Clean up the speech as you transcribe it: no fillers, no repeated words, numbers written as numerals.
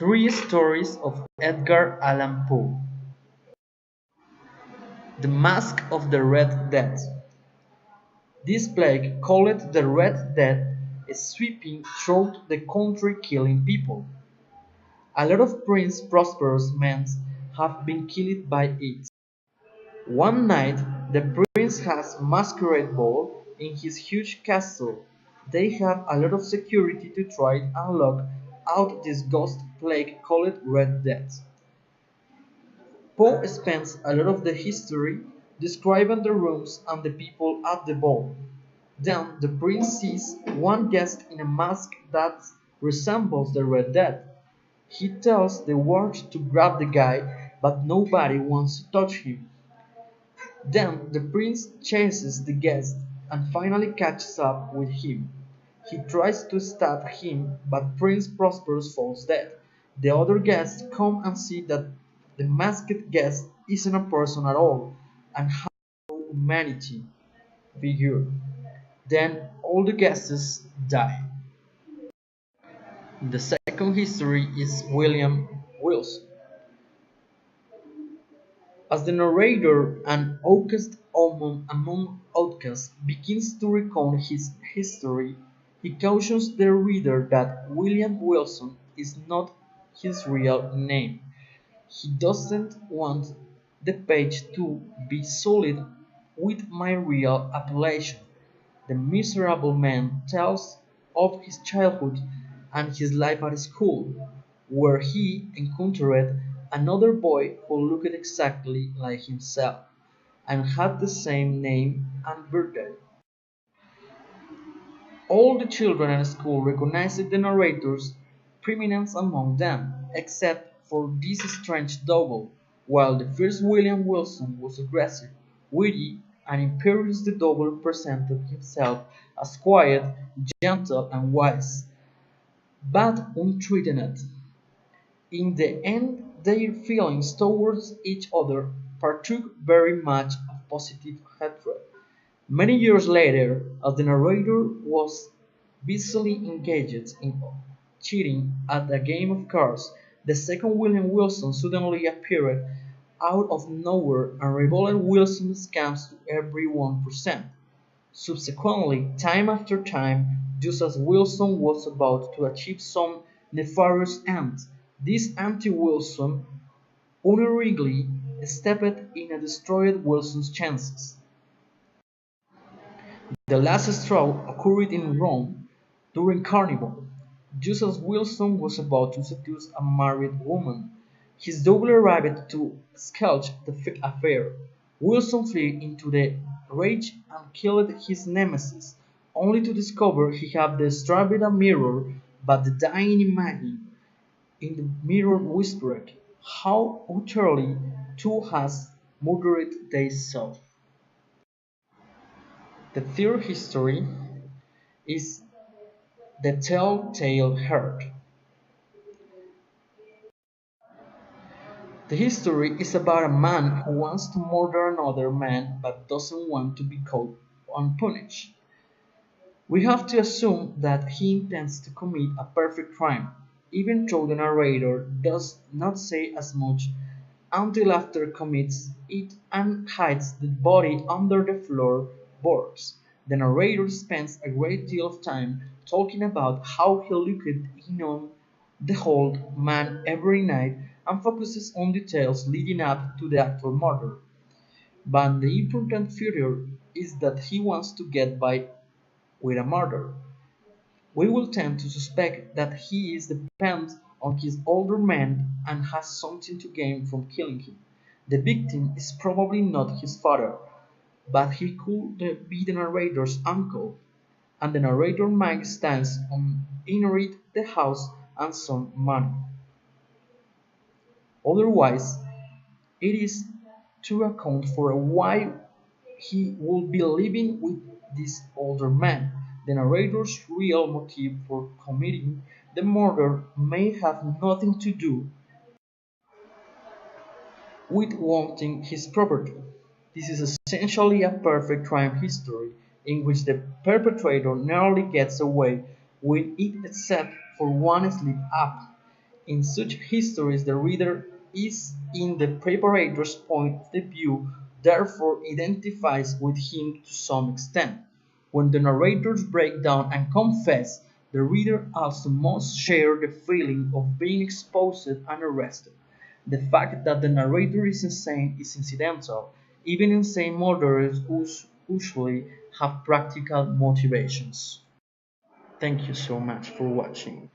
Three stories of Edgar Allan Poe. The Masque of the Red Death. This plague, called the Red Death, is sweeping throughout the country killing people. A lot of Prince Prosperous men have been killed by it. One night, the prince has a masquerade ball in his huge castle. They have a lot of security to try and lock out this ghost plague called Red Death. Poe spends a lot of the history describing the rooms and the people at the ball. Then the prince sees one guest in a mask that resembles the Red Death. He tells the guards to grab the guy, but nobody wants to touch him. Then the prince chases the guest and finally catches up with him. He tries to stab him, but Prince Prosperous falls dead. The other guests come and see that the masked guest isn't a person at all and has no humanity figure. Then all the guests die. The second history is William Wilson. As the narrator, an outcast among outcasts, begins to recount his history, he cautions the reader that William Wilson is not his real name. He doesn't want the page to be soiled with my real appellation. The miserable man tells of his childhood and his life at school, where he encountered another boy who looked exactly like himself and had the same name and birthday. All the children at school recognized the narrator's preeminence among them, except for this strange double. While the first William Wilson was aggressive, witty, and imperious, the double presented himself as quiet, gentle, and wise, but unthreatened. In the end, their feelings towards each other partook very much of positive hatred. Many years later, as the narrator was busily engaged in cheating at a game of cards, the second William Wilson suddenly appeared out of nowhere and revealed Wilson's scams to everyone present. Subsequently, time after time, just as Wilson was about to achieve some nefarious end, this anti-Wilson unerringly stepped in and destroyed Wilson's chances. The last straw occurred in Rome during Carnival. Just as Wilson was about to seduce a married woman, his double arrived to squelch the affair. Wilson flew into the rage and killed his nemesis, only to discover he had destroyed a mirror, but the dying imagined in the mirror whispered, "How utterly thou hast murdered thyself." The third history is The Telltale Heart. The history is about a man who wants to murder another man but doesn't want to be caught unpunished. We have to assume that he intends to commit a perfect crime, even though the narrator does not say as much until after commits it and hides the body under the floorboards. The narrator spends a great deal of time talking about how he looked in on the old man every night and focuses on details leading up to the actual murder. But the important feature is that he wants to get by with a murder. We will tend to suspect that he is dependent on his older man and has something to gain from killing him. The victim is probably not his father, but he could be the narrator's uncle, and the narrator Mike stands on inherit the house and some money. Otherwise, it is to account for why he would be living with this older man. The narrator's real motive for committing the murder may have nothing to do with wanting his property. This is essentially a perfect crime history in which the perpetrator narrowly gets away with it except for one slip up In such histories, the reader is in the preparator's point of view, therefore identifies with him to some extent. When the narrators break down and confess, the reader also must share the feeling of being exposed and arrested. The fact that the narrator is insane is incidental. Even insane murderers usually have practical motivations. Thank you so much for watching.